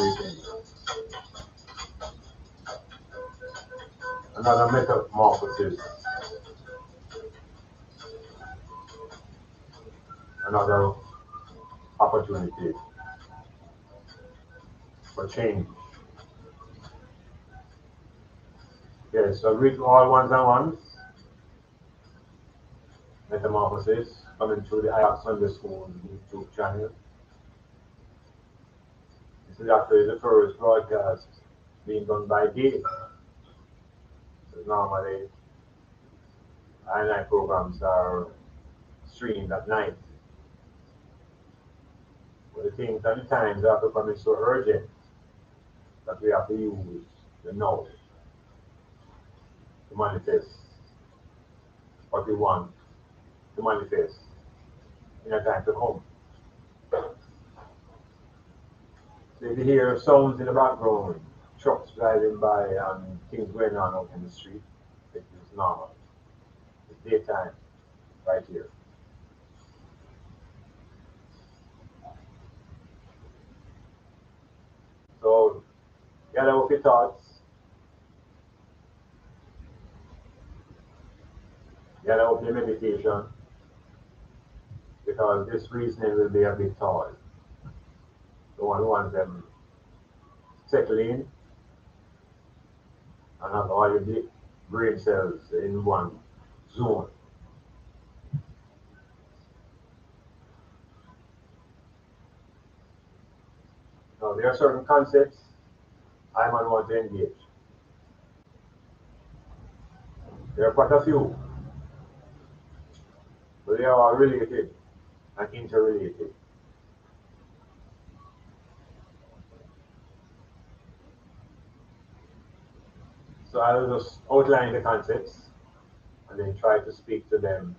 everything. Another metamorphosis, another opportunity for change. Yes, so greet all ones and ones. Metamorphosis coming through the IAC Sunday School YouTube channel. This is actually the first broadcast being done by day. So normally, night programs are streamed at night. But the things and the times are becoming so urgent that we have to use the now to manifest what we want to manifest in a time to come. So if you hear sounds in the background, trucks driving by and things going on out in the street, it is normal. It's daytime right here. So gather up your thoughts, gather up your meditation, because this reasoning will be a bit tall. The one who wants them settle in and have all your brain cells in one zone. Now, there are certain concepts I might want to engage. There are quite a few, but they are all related and interrelated. So I'll just outline the concepts and then try to speak to them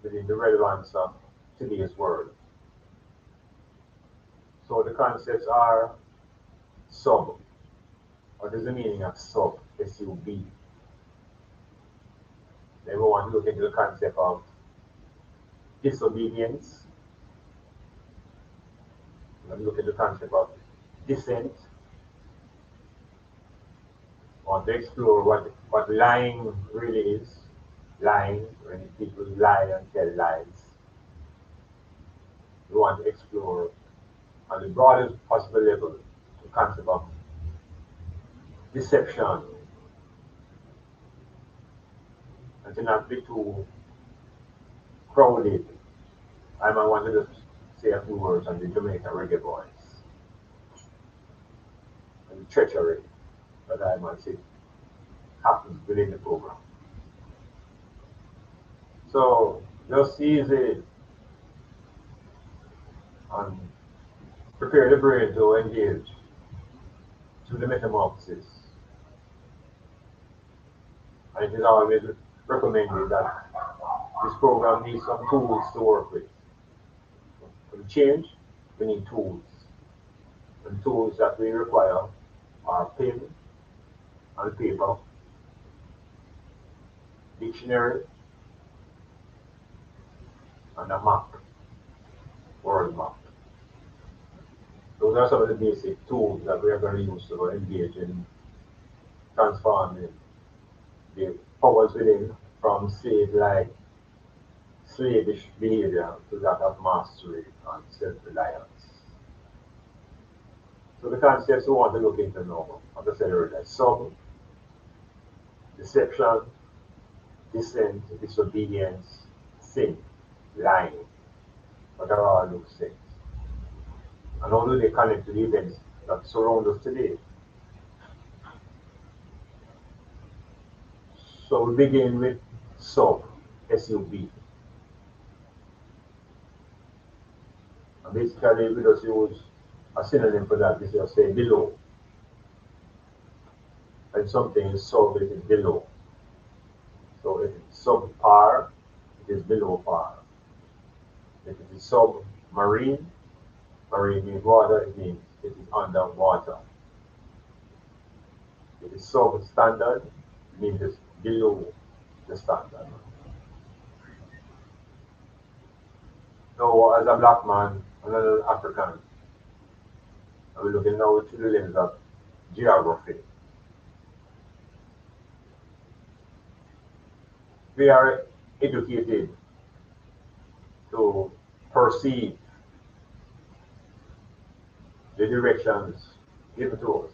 within the relevance of today's world. So the concepts are sub. What is the meaning of sub? S-U-B. Then we want to look into the concept of disobedience. We're going to look at the concept of dissent. We want to explore what lying really is. Lying, when people lie and tell lies. We want to explore on the broadest possible level the concept of deception, and to not be too crowded. I might want to just say a few words on the Jamaican reggae boys and the treachery that I might say happens within the program. So just easy and prepare the brain to engage to the metamorphosis. And it is always recommended that this program needs some tools to work with. For the change, we need tools. And tools that we require are pen and paper, dictionary, and a map, world map. Those are some of the basic tools that we are going to use to engage in transforming the powers within from slave-like, slavish behavior to that of mastery and self-reliance. So the concepts we want to look into now, as I said earlier, sub, deception, dissent, disobedience, sin, lying. What are all those things? And how do they connect to the events that surround us today? So we begin with sub, S-U-B. And basically we just use a synonym for that. We just say below. And something is sub, it is below. So if it's subpar, it is below par. If it is submarine, marine means water, it means it is underwater. If it is substandard, it means it's below the standard. So as a black man and an African, And we're looking now through the lens of geography. We are educated to perceive the directions given to us,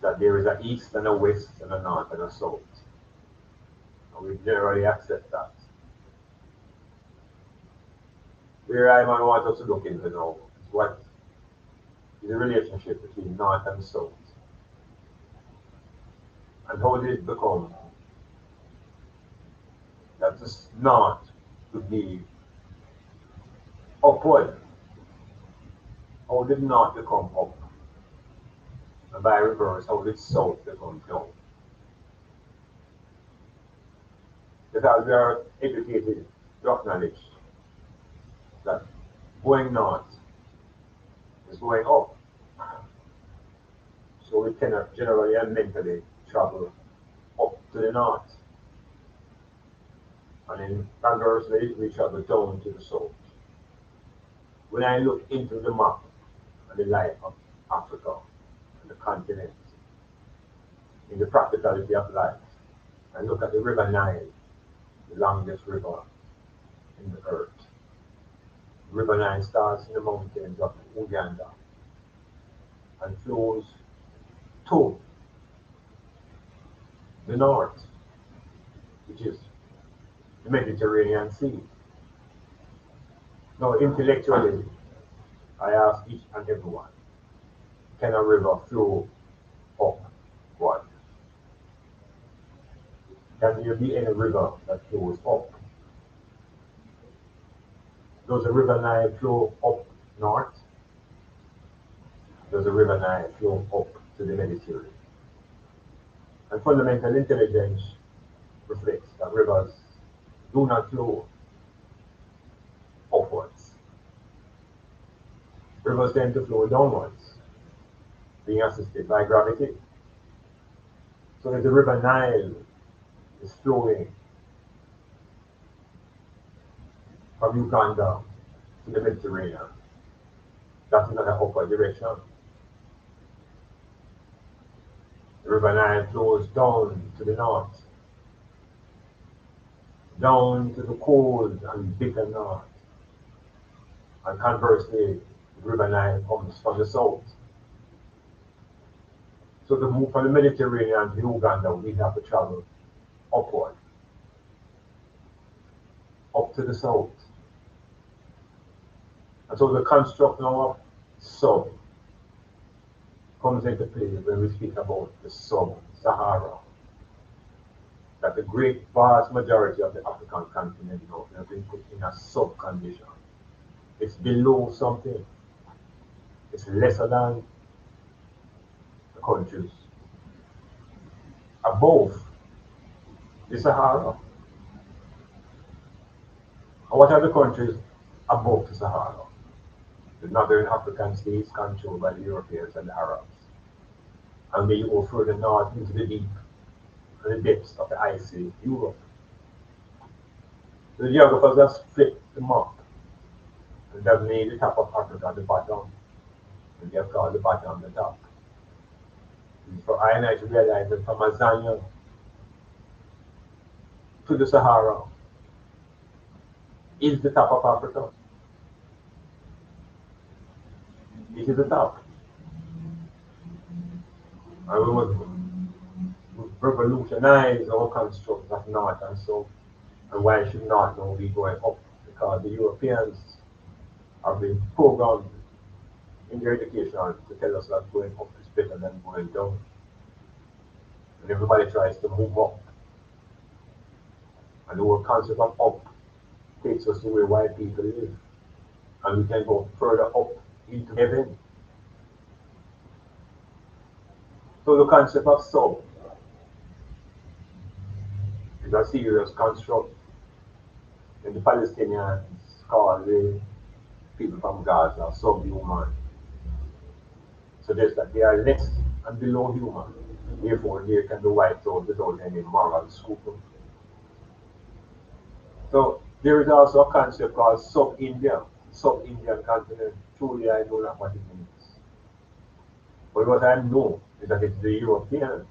that there is an east and a west and a north and a south. And we generally accept that. Where I might want us to look into now is what is the relationship between north and south. And how did it become that this north would be upward? How did north become up? And by reverse, how did south become down? Because we are educated to acknowledge that going north is going up. So we cannot generally and mentally travel up to the north. And then conversely, we travel down to the south. When I look into the map and the life of Africa and the continent, in the practicality of life, I look at the River Nile, the longest river in the earth. The River Nile starts in the mountains of Uganda and flows to the north, which is the Mediterranean Sea. Now, intellectually, I ask each and everyone, can a river flow upward? Can there be any river that flows up? Does the River Nile flow up north? Does the River Nile flow up to the Mediterranean? And fundamental intelligence reflects that rivers do not flow upwards. Rivers tend to flow downwards, being assisted by gravity. So if the River Nile is flowing from Uganda to the Mediterranean, that is not an upward direction. The River Nile flows down to the north, down to the cold and bitter north. And conversely, the River Nile comes from the south. So to move from the Mediterranean to Uganda, we have to travel upward, up to the south. And so the construct now of sub comes into play when we speak about the sub-Sahara. That the great vast majority of the African continent now has been put in a sub-condition. It's below something. It's lesser than the countries above the Sahara. And what are the countries above the Sahara? The northern African states controlled by the Europeans and the Arabs. And they go further north into the deep and the depths of the icy Europe. The geographers have split the map and they've made the top of Africa the bottom, and they have called the bottom the top. And for I and I to realize that from Azania to the Sahara is the top of Africa. It is the top. And we must revolutionize our construct of north and south. And why should north now be going up? Because the Europeans have been programmed in their education to tell us that going up is better than going down. And everybody tries to move up. And the whole concept of up takes us to where white people live. And we can go further up into heaven. So the concept of sub is a serious construct. And the Palestinians call the people from Gaza subhuman. Suggests that they are less and below human. Therefore, they can be wiped out without any moral scruple. So there is also a concept called sub-India. sub-Indian continent, truly I know not what it means. But what I know is that it's the Europeans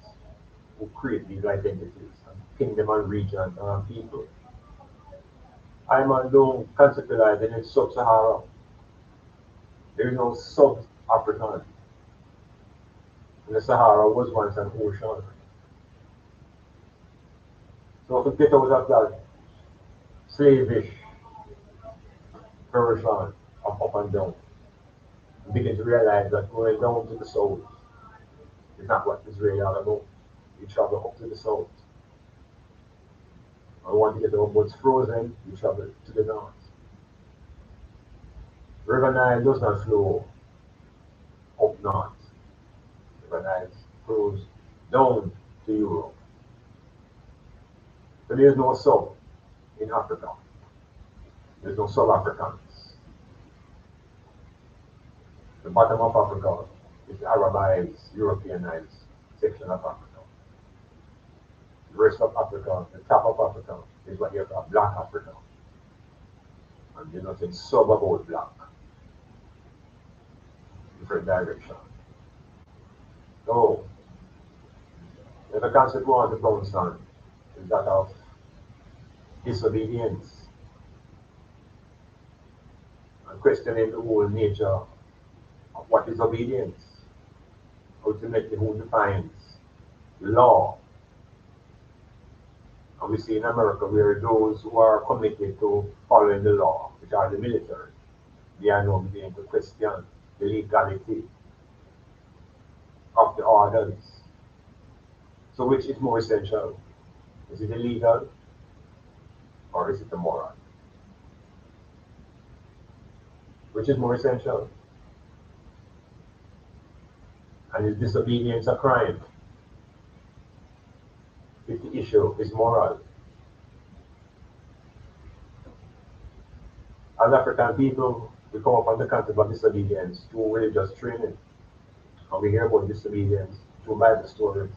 who create these identities and pin them on regions and on people. I'm don't conceptualize in sub-Sahara. There is no sub-African. And the Sahara was once an ocean. So to get out of that slavish version of up and down, and begin to realize that going down to the south is not what it's really all about. You travel up to the south. I want to get over what's frozen, you travel to the north. River Nile does not flow up north. River Nile flows down to Europe. So there's no sub in Africa. There's no sub-Africans. The bottom of Africa is the Arabized, Europeanized section of Africa. The rest of Africa, the top of Africa, is what you call Black Africa. And there's nothing sub about black. Different direction. So, the concept we want to bounce on is that of disobedience. And questioning the whole nature of what is obedience. Ultimately, who defines law. And we see in America where those who are committed to following the law, which are the military, they are now beginning to question the legality of the orders. So which is more essential? Is it illegal or is it immoral? Which is more essential? And is disobedience a crime? If the issue is moral. As African people, we come upon the concept of disobedience through religious training. And we hear about disobedience through Bible stories.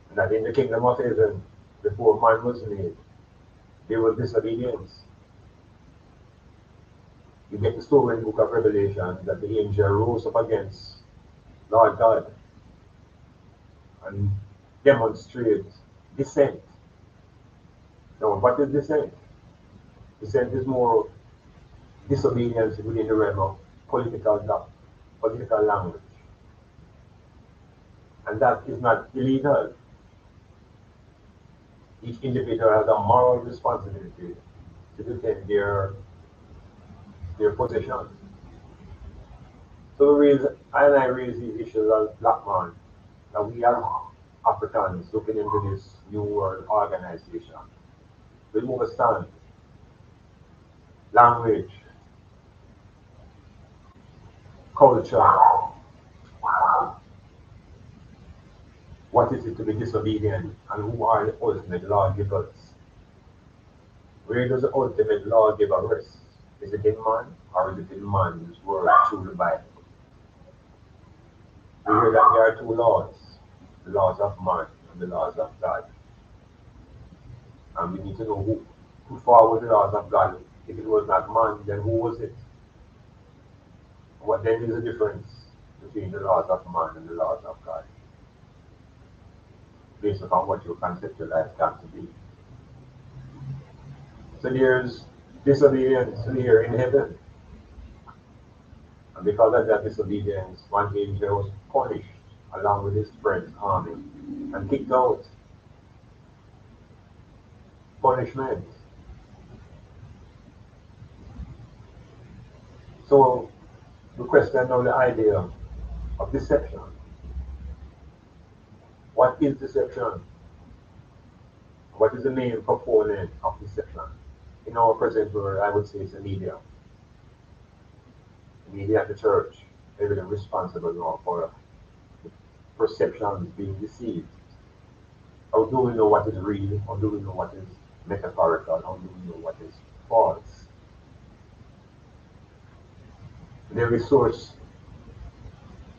And that in the kingdom of heaven, before man was made, there was disobedience. You get the story in the book of Revelation that the angel rose up against Lord God and demonstrated dissent. Now, what is dissent? Dissent is more disobedience within the realm of political language. And that is not illegal. Each individual has a moral responsibility to defend their position. So the reason I raise these issues as black man, that we as Africans looking into this new world organization, we understand language, culture, what is it to be disobedient, and who are the ultimate lawgivers? Where does the ultimate lawgiver rest? Is it in man, or is it in man's word through the Bible? We hear that there are two laws, the laws of man and the laws of God. And we need to know who followed the laws of God. If it was not man, then who was it? What then is the difference between the laws of man and the laws of God? Based upon what you conceptualize God to be. So there's disobedience here in heaven. And because of that disobedience, one angel was punished along with his friend's army and kicked out. Punishment. So we question now the idea of deception. What is deception? What is the main component of deception? In our present world, I would say it's the media. The media at the church, they're really responsible now for perceptions being deceived. How do we know what is real? How do we know what is metaphorical? How do we know what is false? And every source,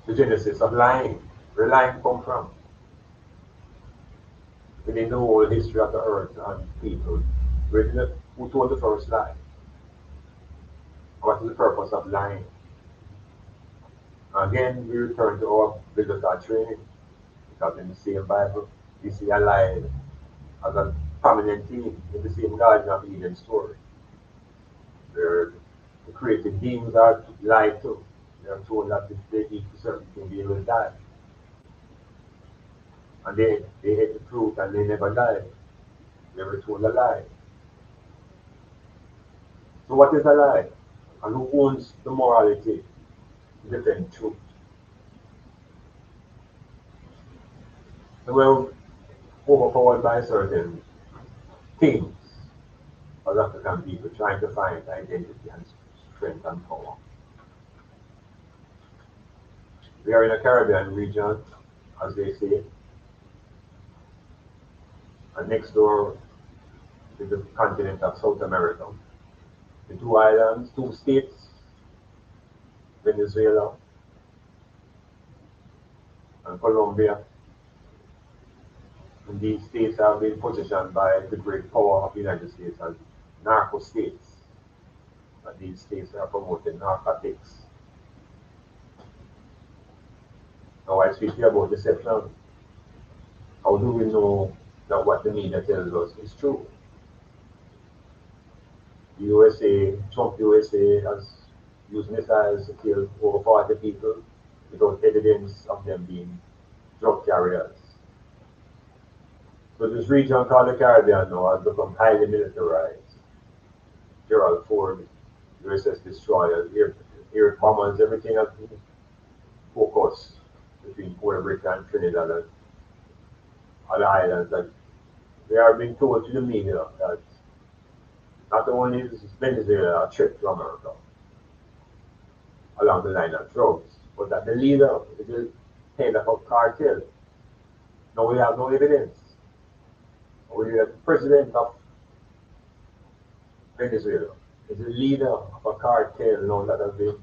the genesis of lying, where lying come from? Within the whole history of the earth and people, who told the first lie? What is the purpose of lying? Again, we return to our biblical training, because in the same Bible, we see a lie as a prominent theme in the same Garden of Eden story, where the created beings are lied to. They are told that if they eat certain thing, they will die. And they ate the fruit and they never died. They were told a lie. So what is a lie? And who owns the morality to defend truth? So we're overpowered by certain things as African people trying to find identity and strength and power. We are in a Caribbean region, as they say, and next door is the continent of South America. The two islands, two states, Venezuela and Colombia. And these states have been positioned by the great power of the United States as narco states. And these states are promoting narcotics. Now I speak here about deception. How do we know that what the media tells us is true? The USA, Trump USA has used missiles to kill over 40 people without evidence of them being drug carriers. So this region called the Caribbean now has become highly militarized. Gerald Ford, USS destroyers, air bombers, everything has been focused between Puerto Rico and Trinidad and other islands. That they are being told to the media that not only is Venezuela a threat to America along the line of drugs, but that the leader is the head of a cartel. Now we have no evidence. We have the president of Venezuela is the leader of a cartel now that has been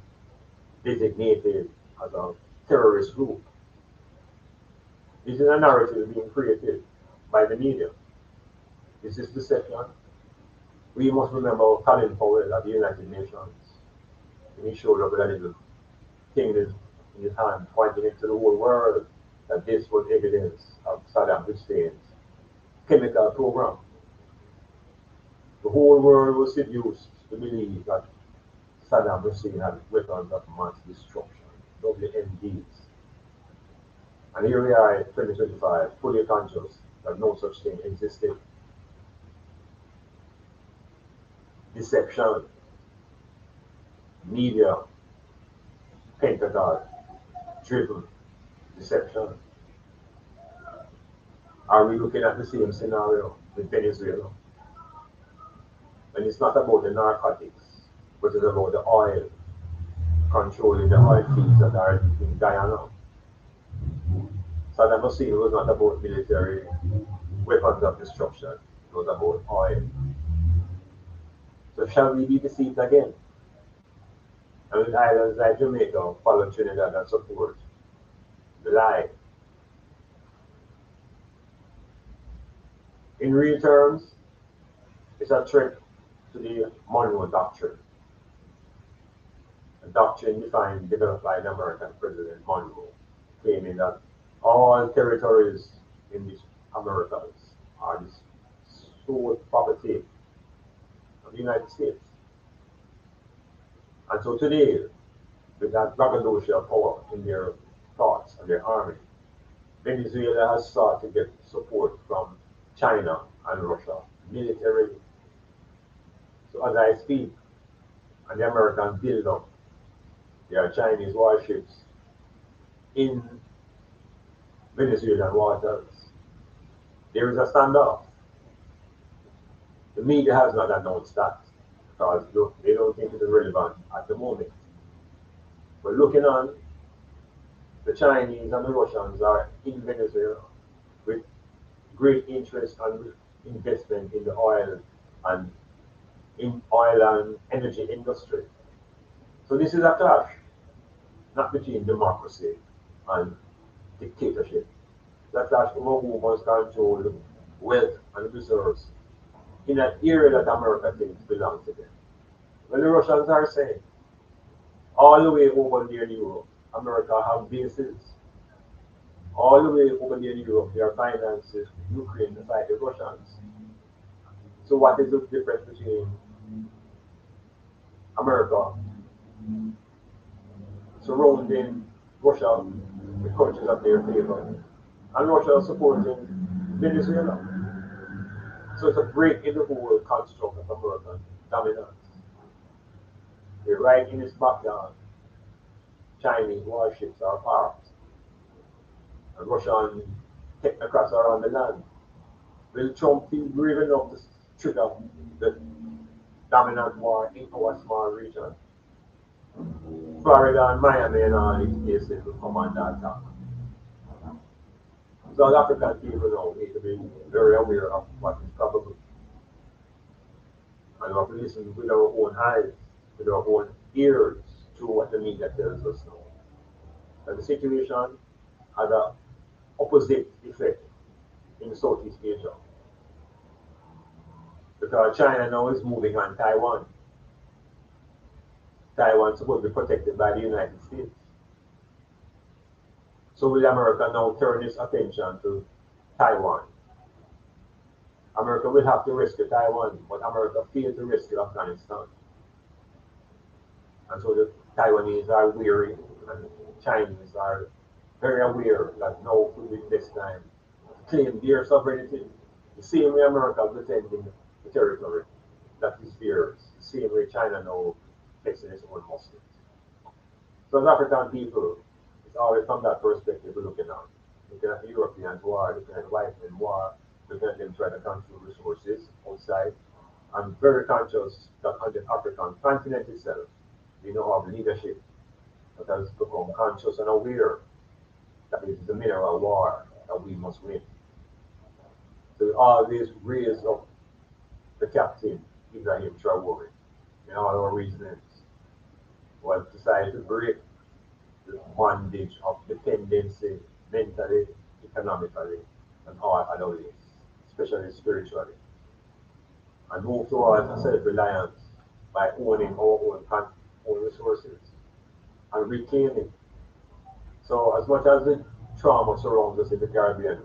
designated as a terrorist group. This is a narrative being created by the media. This is deception. We must remember Colin Powell at the United Nations. And he showed up with a little thing in his hand, pointing it to the whole world that this was evidence of Saddam Hussein's chemical program. The whole world was seduced to believe that Saddam Hussein had weapons of mass destruction, WMDs. And here we are in 2025, fully conscious that no such thing existed. Deception, media, Pentagon, driven deception. Are we looking at the same scenario with Venezuela? And it's not about the narcotics, but it's about the oil, controlling the oil fields that are in Guyana. Saddam Hussein was not about military weapons of destruction, it was about oil. So shall we be deceived again? And with islands like Jamaica follow Trinidad and support the lie. In real terms, it's a threat to the Monroe Doctrine. A doctrine defined, developed by the American President Monroe, claiming that all territories in the Americas are the sole property of the United States. And so today, with that braggadocio power in their thoughts and their army, Venezuela has sought to get support from China and Russia militarily. So as I speak, and the Americans build up their Chinese warships in Venezuelan waters, there is a standoff. The media has not announced that because they don't think it is relevant at the moment. But looking on, the Chinese and the Russians are in Venezuela with great interest and investment in the oil and energy industry. So this is a clash, not between democracy and dictatorship. It's a clash over who must control wealth and resources in an area that America thinks belongs to them. Well, the Russians are saying, all the way over there in Europe, America have bases. All the way over there in Europe, they are financing Ukraine to fight the Russians. So what is the difference between America surrounding Russia with countries of their favor and Russia supporting Venezuela? So it's a break in the whole construct of American dominance. They're right in its backyard. Chinese warships are parked, and Russian technocrats are on the land. Will Trump feel brave enough to trigger the dominant war in our small region? Florida and Miami and all these places will come under attack. South African people now need to be very aware of what is probable. And we have to listen with our own eyes, with our own ears to what the media tells us now. That the situation has an opposite effect in Southeast Asia. Because China now is moving on Taiwan. Taiwan is supposed to be protected by the United States. So will America now turn its attention to Taiwan? America will have to rescue Taiwan, but America failed to rescue Afghanistan. And so the Taiwanese are weary, and Chinese are very aware that now will be the best time to claim their sovereignty. The same way America is defending the territory that is theirs, the same way China now flexing its own muscles. So as African people, it's always from that perspective we're looking at. Looking at the Europeans war, looking at the white men war, looking at them trying to control resources outside. I'm very conscious that on the African continent itself, we now have leadership that has become conscious and aware that it is a mineral war that we must win. So we always raise up the captain, Ibrahim Traore, in all our reasonings. We have decided to break the bondage of dependency mentally, economically, and all other ways, especially spiritually, and move towards self-reliance by owning our own resources and reclaiming. So as much as the trauma surrounds us in the Caribbean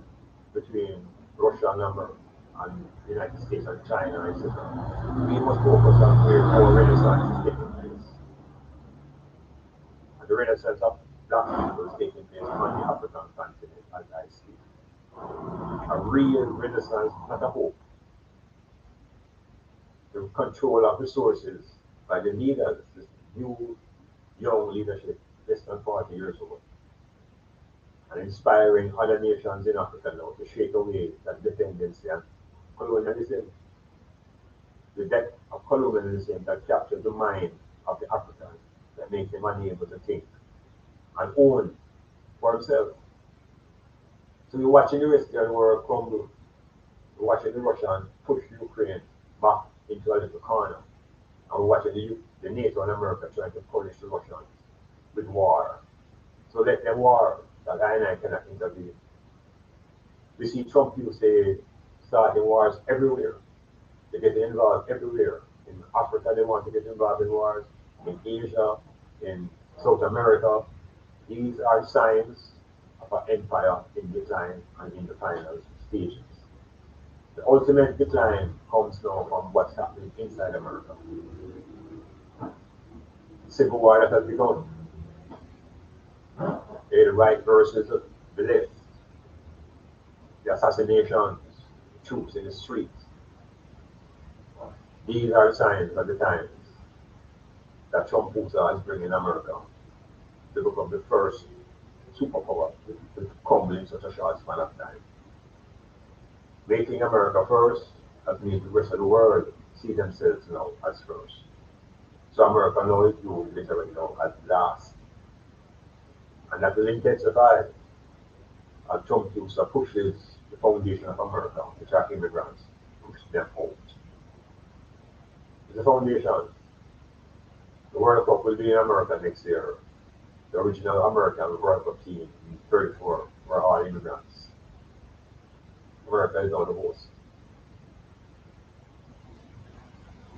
between Russia and the United States and China, etc., we must focus on where our renaissance is taking place. And the renaissance of black people is taking place on the African continent as I speak. A real renaissance, not a hope. The control of resources by the leaders, this new young leadership, less than 40 years old, and inspiring other nations in Africa now to shake away that dependency and colonialism. The debt of colonialism that captured the mind of the African, that makes them unable to think and own for himself. So we're watching the rest of the world crumble. We're watching the Russians push Ukraine back into a little corner. And we're watching the NATO and America trying to punish the Russians with war. So let them war, that I and I cannot intervene. We see Trump used to starting wars everywhere. They get involved everywhere. In Africa, they want to get involved in wars. In Asia, in South America. These are signs of an empire in decline and in the final stages. The ultimate decline comes now from what's happening inside America. The civil war that has begun. The right versus the left. The assassinations, troops in the streets. These are signs of the times that TRUMPUSA is bringing America to become the first superpower to crumble in such a short span of time. Making America first has made the rest of the world see themselves now as first. So America now is doomed literally now at last. And that will intensify as TRUMPUSA pushes the foundation of America, which are immigrants, push them out. It's the foundation. The World Cup will be in America next year. The original American World Cup team in 34 were all immigrants. America is now the host.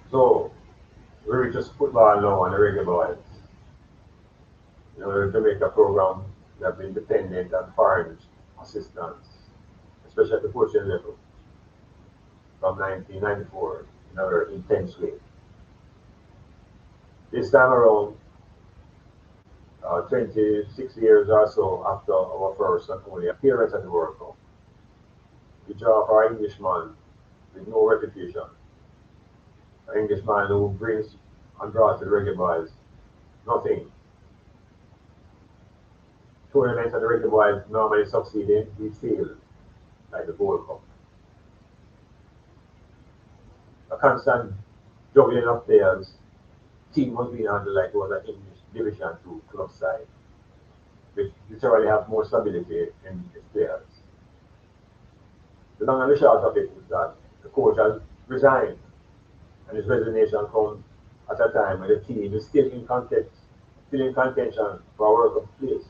So we're just football now on the regular boys. You know, the Jamaica program, they have been dependent on foreign assistance, especially at the coaching level, from 1994 in a very intense way. This time around, 26 years or so after our first and only appearance at the World Cup, we draw for an Englishman with no reputation, an Englishman who brings and draws to the regular boys nothing. Tournaments that the regular boys normally succeed in, we fail, like the World Cup. A constant juggling of players, team was being handled like it was an English Division 2 club side, which literally have more stability in its players. The long and the short of it is that the coach has resigned, and his resignation comes at a time when the team is still in context, still in contention for a World Cup place.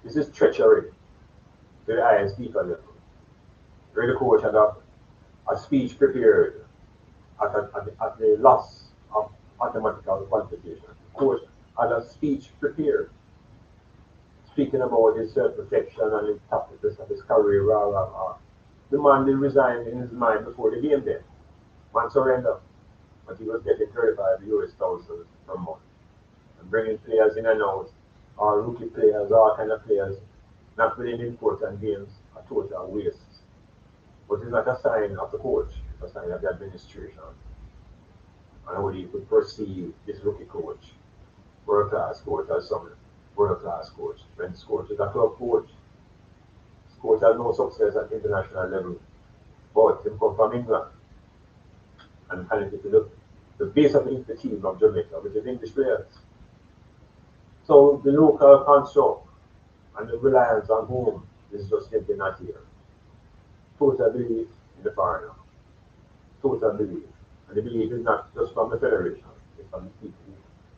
This is treachery to the highest people level. Where the coach had a speech prepared at the loss of mathematical qualification. The coach had a speech prepared, speaking about his self-reflection and his toughness of his career. The man did resign in his mind before the game then. Man surrendered, but he was getting 35 US thousand per month. And bringing players in and out, or rookie players, all kind of players, not playing important games, a total waste. But it's not a sign of the coach, it's a sign of the administration. And how you could perceive this rookie coach, world-class coach, as some world-class coach. When this coach is a club coach, this coach has no success at international level, but he come from England and connected to the base of the team of Jamaica, which is English players. So the local construct and the reliance on home is just simply not here. Total belief in the foreigner. Total belief. And the belief is not just from the federation, it's from the people who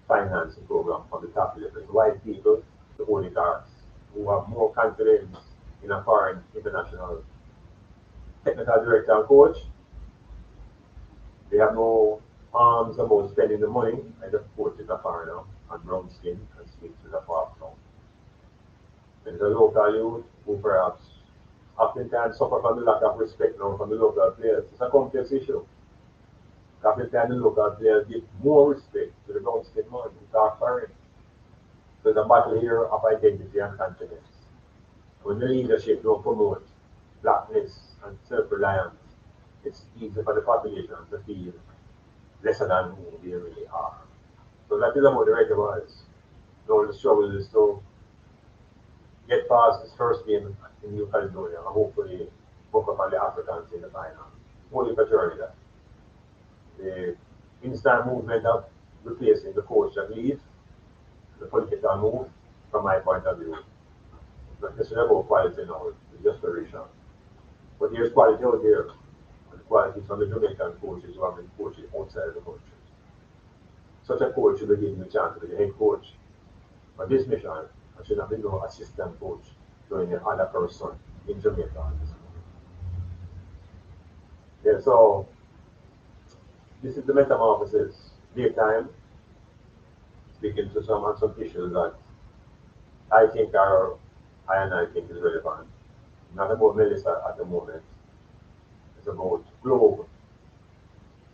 finance the program from the top level. The white people, the oligarchs, who have more confidence in a foreign international technical director and coach. They have no arms about spending the money, and the coach is a foreigner and brown skin and speaks with a far tongue. There's a local youth who perhaps oftentimes suffer from the lack of respect now from the local players. It's a complex issue. Oftentimes the local players give more respect to the brown skin man who talk foreign. There's a battle here of identity and confidence. When the leadership don't promote blackness and self-reliance, it's easy for the population to feel lesser than who they really are. So that is about the regular boys. So the struggle is to get past this first game in New Caledonia and hopefully book up on the Africans in the final. Only for journey that. The instant movement of replacing the coach that leaves, the political move, from my point of view, not necessarily about quality now, it's just desperation. But there's quality out there. And the quality from the Jamaican coaches who have been coaching outside of the country. Such a coach should be given the chance to be the head coach. But this mission, I should have been no assistant coach doing the other person in Jamaica. Yeah, so this is the metamorphosis. Daytime, speaking to some on some issues that I think I think is relevant. Not about Melissa at the moment. It's about globe.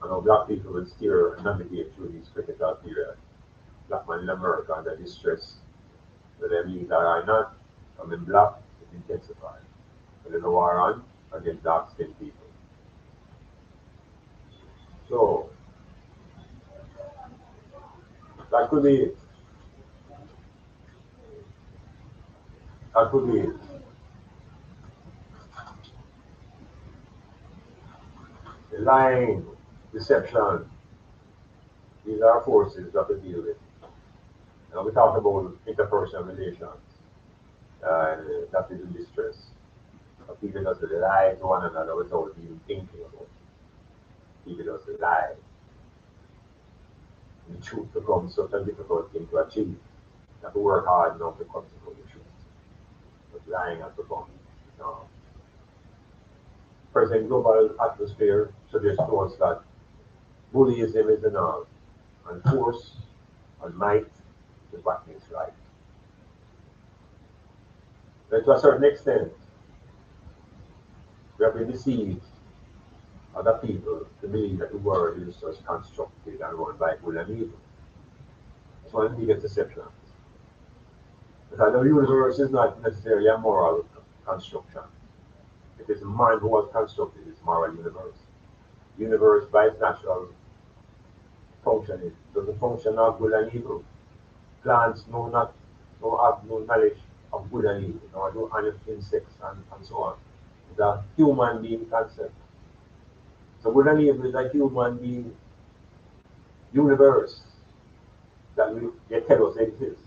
And how black people will steer and navigate through these critical periods. Black man in America under distress, whether they legal or not, I mean black, it intensifies. Whether the war on against dark skinned people. So that could be it. That could be it. The lying, deception, these are forces that we deal with. We talk about interpersonal relations, that is in distress. People just lie to one another without even thinking about it. People just lie. The truth becomes such a difficult thing to achieve. You have to work hard enough to come to know the truth. But lying has become, present global atmosphere suggests to us that bullyism is the norm. and force and might is what makes right. But to a certain extent, we have been deceived other people to believe that the world is just constructed and run by good and evil. It's one of the biggest deceptions. Because the universe is not necessarily a moral construction. It is man who has constructed this moral universe. The universe, by its natural functioning, doesn't function of good and evil. Plants no have no knowledge of good and evil, nor do any insects and so on. It's a human being concept. So good and evil is a human being universe that they tell us exists.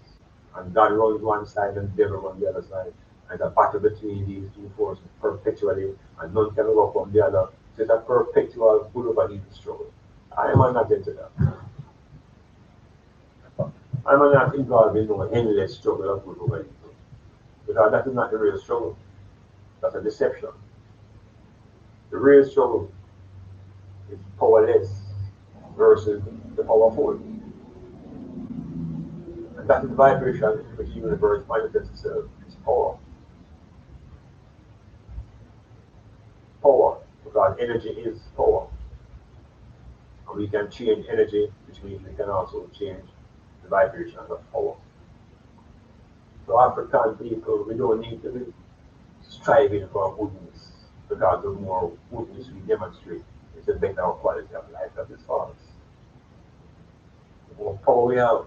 And God runs one side and the devil on the other side. And a battle between these two forces perpetually, and none can overcome the other. So it's a perpetual good over evil struggle. I am not into that. I am not involved in no endless struggle of good over evil. Because that is not the real struggle. That's a deception. The real struggle is powerless versus the powerful. And that is the vibration in which the universe manifests itself. It's power. Power, because energy is power. And we can change energy, which means we can also change the vibration of power. So African people, we don't need to be striving for goodness, because the more goodness we demonstrate, it's the better our quality of life that is for us. The more power we have,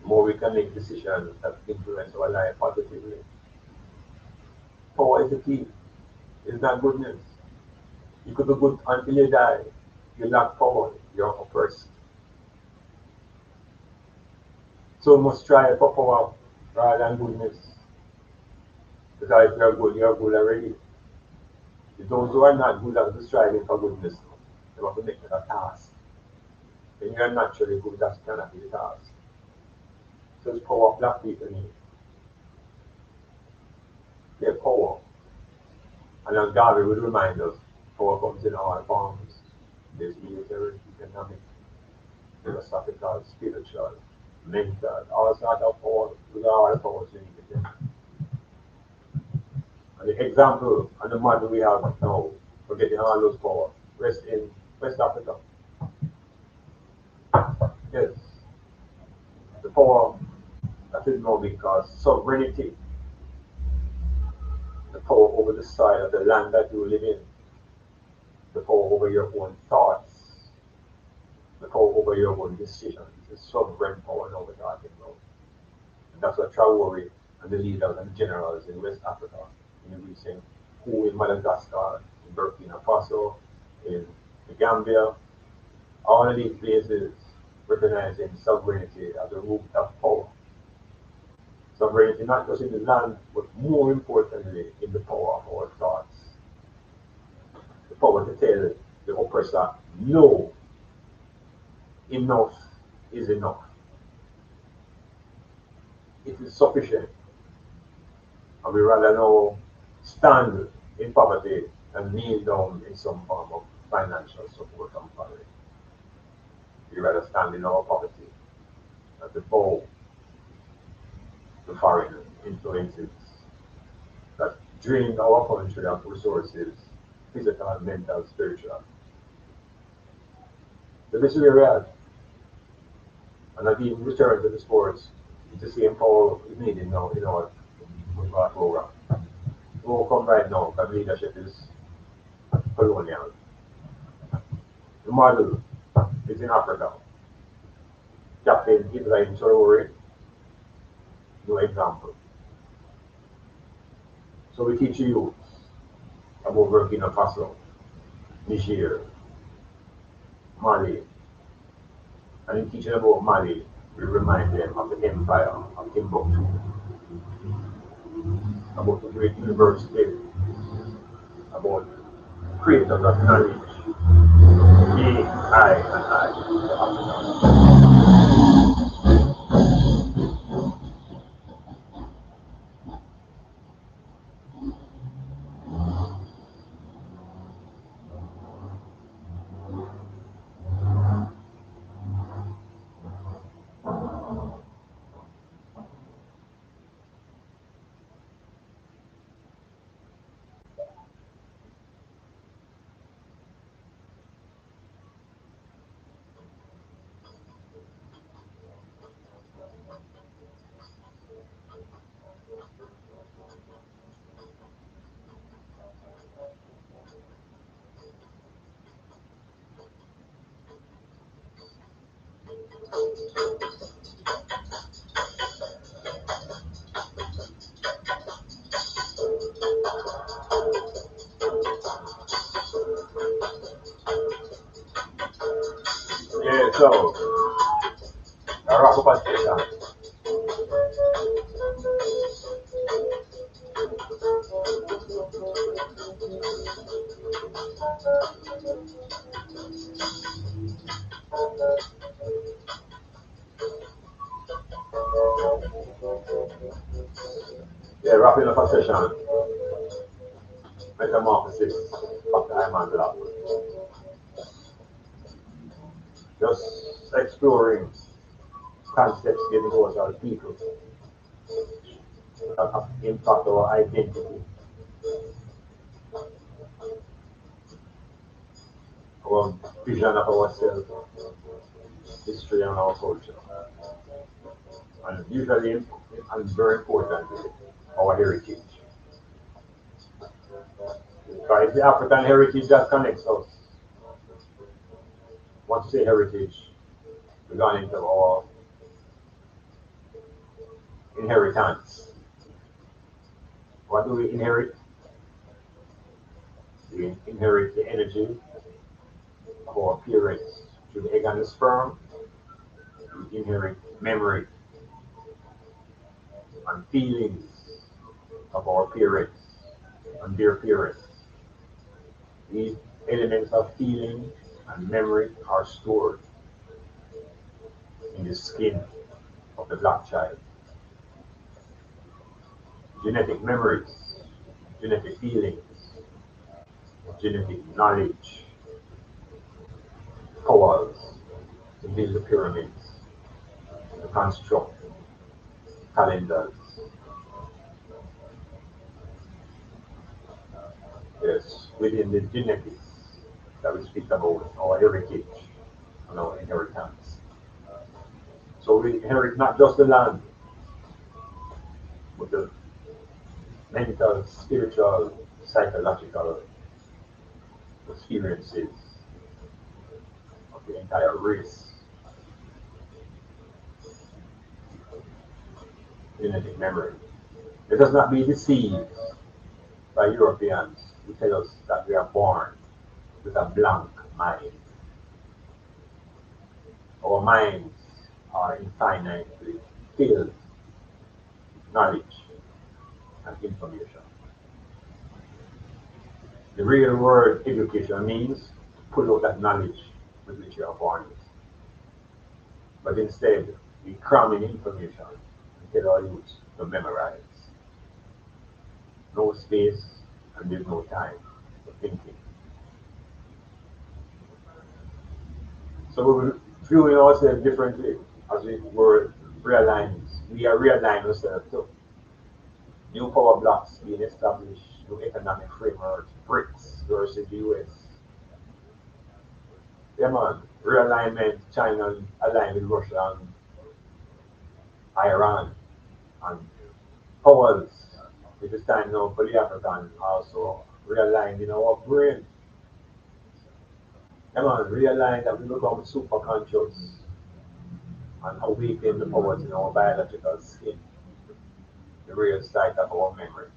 the more we can make decisions that influence our life positively. Power is the key. It's not goodness. You could be good until you die. You lack power. You're oppressed. So we must strive for power rather than goodness. Because if you're good already. Those who are not good at striving for goodness, they have to make it a task. When you are naturally good, that cannot be a task. So it's power black people need. Their power. And as Garvey would remind us, power comes in all forms. There's military, economic, philosophical, spiritual, mental, all sorts of power. Those are all the powers we need to get. And the example and the model we have now for getting all those power rests in West Africa. Yes. The power that is now being called sovereignty. The power over the soil of the land that you live in. The power over your own thoughts. The power over your own decisions. The sovereign power now we're talking about. And that's what Traore and the leaders and generals in West Africa, in the recent coup in Madagascar, in Burkina Faso, in the Gambia, all of these places recognizing sovereignty as a root of power. Sovereignty not just in the land, but more importantly in the power of our thoughts. The power to tell the oppressor, no, enough is enough. It is sufficient. And we rather now stand in poverty and kneel down in some form of financial support from family. We rather stand in our poverty and to bow to foreign influences that drain our country of resources, physical, mental, spiritual. So this is where we are. And I've even returned to the sports. It's the same power is needed now in our program. We will come right now because leadership is colonial. The model is in Africa. Captain Ibrahim Traore, no example. So we teach youth about Burkina Faso, Niger, Mali. And in teaching about Mali, we remind them of the empire of Timbuktu, about the great university, about creators of knowledge, me, I, and I, the African. Yeah, so I wrap up a session. Yeah, wrapping up a session. Metamorphosis of the Iman Block. Just exploring concepts getting towards our people that impact our identity, our vision of ourselves, history, and our culture. And usually, and very importantly, our heritage. Because it's the African heritage that connects us. Once you say heritage, we're going into our inheritance. What do we inherit? We inherit the energy of our parents through the egg and the sperm. We inherit memory and feelings of our parents and their parents. These elements of feeling and memory are stored in the skin of the black child. Genetic memories, genetic feelings, genetic knowledge, powers to build the pyramids, to construct calendars. Yes, within the genetics that we speak about, our heritage and our inheritance. So we inherit not just the land, but the mental, spiritual, psychological experiences of the entire race. Genetic memory. Let us not be deceived by Europeans who tell us that we are born with a blank mind. Our minds are infinitely filled with knowledge and information. The real word education means to pull out that knowledge with which you are born with. But instead, we cram in information and tell our youth to memorize. No space and there's no time for thinking. So we're viewing ourselves differently as we were realigned. We are realigning ourselves too. New power blocks being established, new economic framework, BRICS versus the US. Yeah man, realignment, China aligned with Russia and Iran and powers. It is time now for the African also realign in our brain. Yeah man, realign that we become super conscious and awaken the powers in our biological skin, the real site of our memory.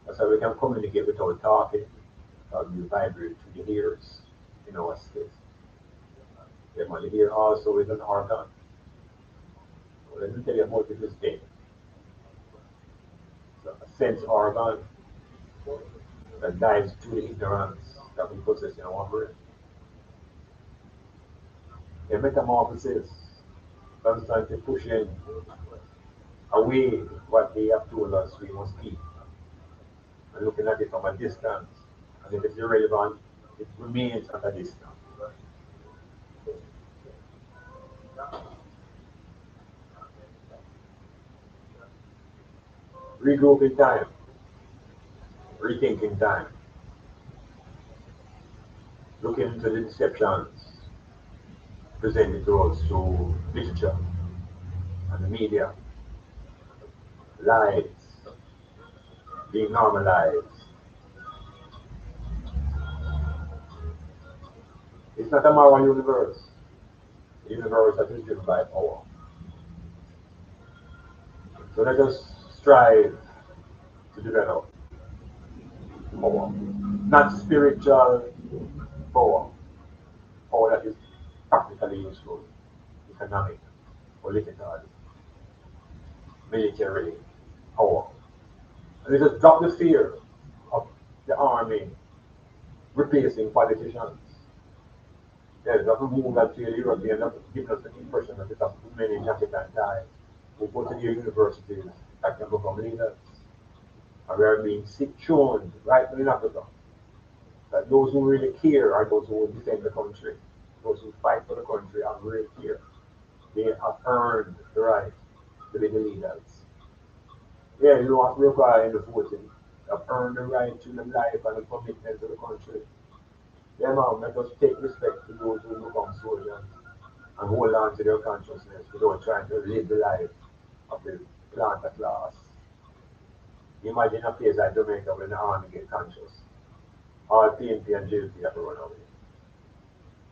That's how we can communicate without talking, because we vibrate through the ears in our space. Yeah man, the ear also is an organ. So let me tell you about it this day. It's a sense organ that dives through the ignorance that we possess in our brain. A metamorphosis, constantly pushing away what they have told us we must keep, and looking at it from a distance. And if it's irrelevant, it remains at a distance. Regroup in time, rethink in time, looking into the deceptions presented to us through literature and the media, lies being normalized. It's not a moral universe. A universe that is driven by power. So let us strive to develop power. Not spiritual power, power that is practically useful, economic, political, military power. And let us drop the fear of the army replacing politicians. Yes, that will move that to the European, that gives us the impression that it's too many African guys who go to the universities that can become leaders. And we are being shown right in Africa that those who really care are those who will defend the country. Those who fight for the country are really care. They have earned the right to be the leaders. Yeah, you don't have to require any voting. They have earned the right to the life and the commitment to the country. Yeah, man, let us take respect to those who become soldiers and hold on to their consciousness without trying to live the life of the planter class. Imagine a place like Jamaica when the army get conscious. All PNP and JP have to run away.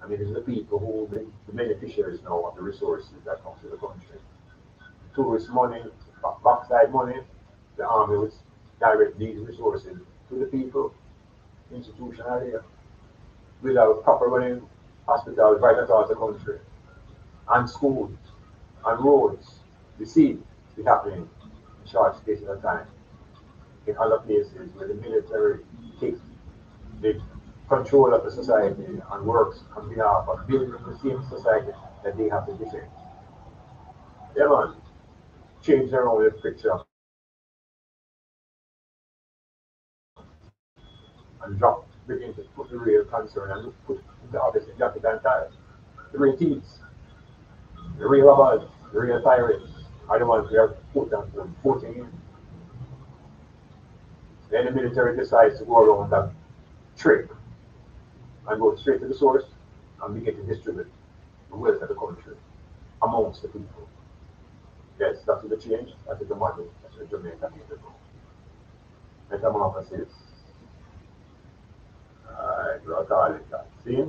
I mean, it's the people who the beneficiaries now of the resources that come to the country. Tourist money, backside money, the army would direct these resources to the people institutionally. We'll have proper running hospitals right across the country, and schools, and roads. You see it happening in short spaces of time in other places where the military takes the control of the society and works on behalf of building the same society that they have to defend. Yeah, man, change their own picture and drop, begin to put the real concern and put the obvious in African time. The real thieves, the real robbers, the real pirates are the ones we are voting in. Then the military decides to go around that trick and go straight to the source and begin to distribute the wealth of the country amongst the people. Yes, that's the change, that's the model, that's what Jamaica needs to do. Metamorphosis. Alright, we'll call it that. See?